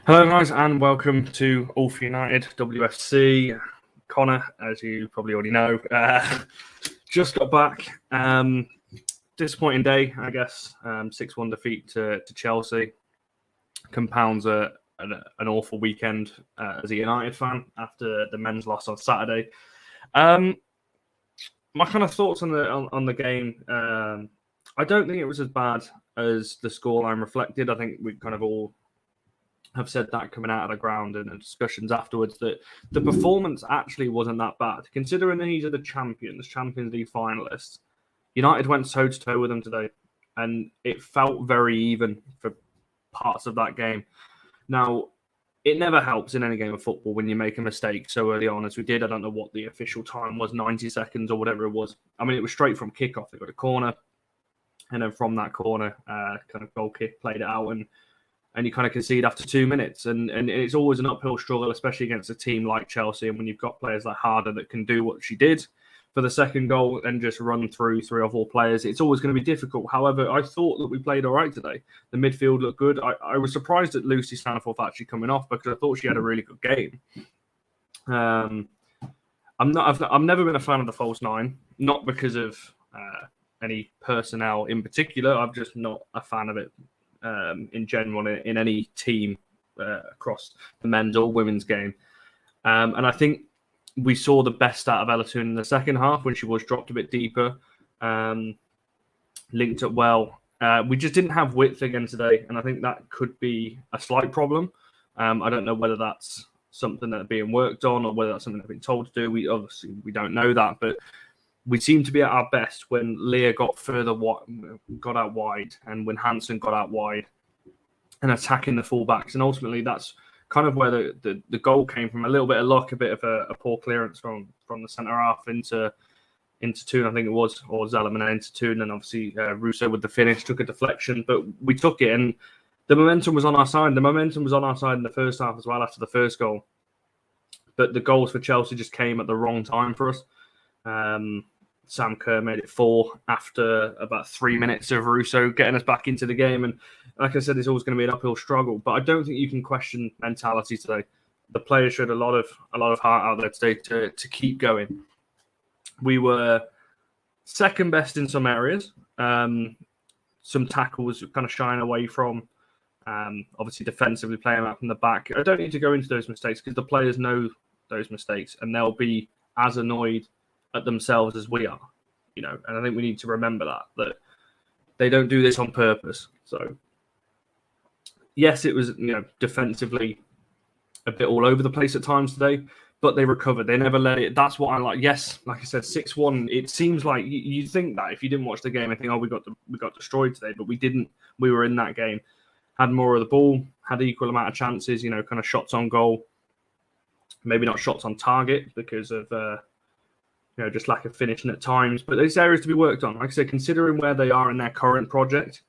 Hello, guys, and welcome to All for United WFC. Connor, as you probably already know, just got back. Disappointing day, I guess. 6-1 defeat to Chelsea compounds an awful weekend as a United fan after the men's loss on Saturday. My kind of thoughts on the game. I don't think it was as bad as the scoreline reflected. I think we kind of all have said that coming out of the ground and discussions afterwards, that the performance actually wasn't that bad. Considering these are the Champions League finalists, United went toe-to-toe with them today, and it felt very even for parts of that game. Now, it never helps in any game of football when you make a mistake so early on as we did. I don't know what the official time was, 90 seconds or whatever it was. I mean, it was straight from kickoff. They got a corner, and then from that corner, kind of goal kick, played it out, and you kind of concede after 2 minutes. And it's always an uphill struggle, especially against a team like Chelsea. And when you've got players like Harder that can do what she did for the second goal and just run through 3 or 4 players, it's always going to be difficult. However, I thought that we played all right today. The midfield looked good. I was surprised at Lucy Staniforth actually coming off because I thought she had a really good game. I've never been a fan of the false nine, not because of any personnel in particular. I'm just not a fan of it. In general, in any team across the men's or women's game. And I think we saw the best out of Ella Toone in the second half when she was dropped a bit deeper, linked up well. We just didn't have width again today, and I think that could be a slight problem. I don't know whether that's something that's being worked on or whether that's something that's been told to do. We don't know that, but we seemed to be at our best when Leah got out wide, and when Hansen got out wide and attacking the fullbacks. And ultimately, that's kind of where the goal came from. A little bit of luck, a bit of a poor clearance from the centre half into Toone, I think it was, or Zellerman into Toone, and obviously Russo with the finish took a deflection, but we took it, and the momentum was on our side. The momentum was on our side in the first half as well after the first goal, but the goals for Chelsea just came at the wrong time for us. Sam Kerr made it 4 after about 3 minutes of Russo getting us back into the game. And like I said, it's always going to be an uphill struggle. But I don't think you can question mentality today. The players showed a lot of heart out there today to keep going. We were second best in some areas. Some tackles kind of shying away from. Obviously, defensively playing out from the back. I don't need to go into those mistakes because the players know those mistakes and they'll be as annoyed at themselves as we are, and I think we need to remember that they don't do this on purpose. So yes, it was defensively a bit all over the place at times today, but they recovered. They never let it. That's what I like. Yes, like I said, 6-1. It seems like you think that if you didn't watch the game, I think, we got destroyed today, but we didn't. We were in that game, had more of the ball, had equal amount of chances. Kind of shots on goal, maybe not shots on target because of. Just lack of finishing at times. But there's areas to be worked on. Like I said, considering where they are in their current project,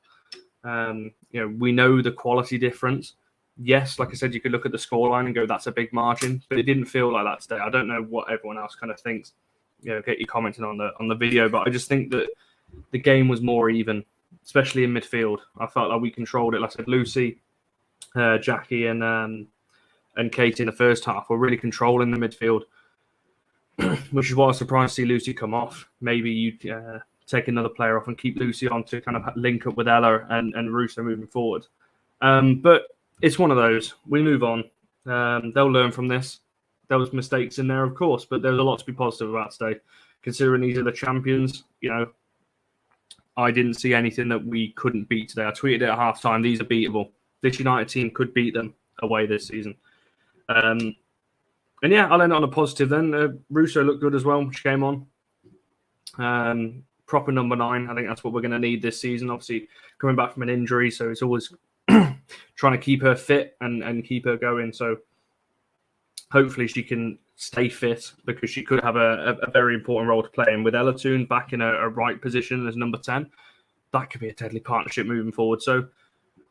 we know the quality difference. Yes, like I said, you could look at the scoreline and go, that's a big margin. But it didn't feel like that today. I don't know what everyone else kind of thinks. Get you commenting on the video. But I just think that the game was more even, especially in midfield. I felt like we controlled it. Like I said, Lucy, Jackie and Kate in the first half were really controlling the midfield. Which is why I was surprised to see Lucy come off. Maybe you take another player off and keep Lucy on to kind of link up with Ella and Russo moving forward. But it's one of those. We move on. They'll learn from this. There was mistakes in there, of course, but there's a lot to be positive about today. Considering these are the champions, I didn't see anything that we couldn't beat today. I tweeted it at halftime. These are beatable. This United team could beat them away this season. And yeah, I'll end it on a positive then. Russo looked good as well, which came on. Proper number 9. I think that's what we're going to need this season. Obviously, coming back from an injury, so it's always trying to keep her fit and keep her going. So hopefully she can stay fit because she could have a very important role to play. And with Ella Toone back in a right position as number 10, that could be a deadly partnership moving forward. So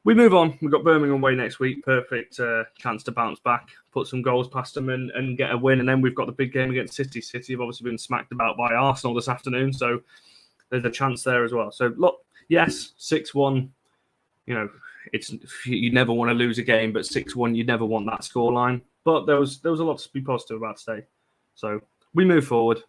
we move on. We've got Birmingham away next week. Perfect chance to bounce back, put some goals past them and get a win. And then we've got the big game against City. City have obviously been smacked about by Arsenal this afternoon. So there's a chance there as well. So look, yes, 6-1, it's you never want to lose a game, but 6-1, you never want that scoreline. But there was a lot to be positive about today. So we move forward.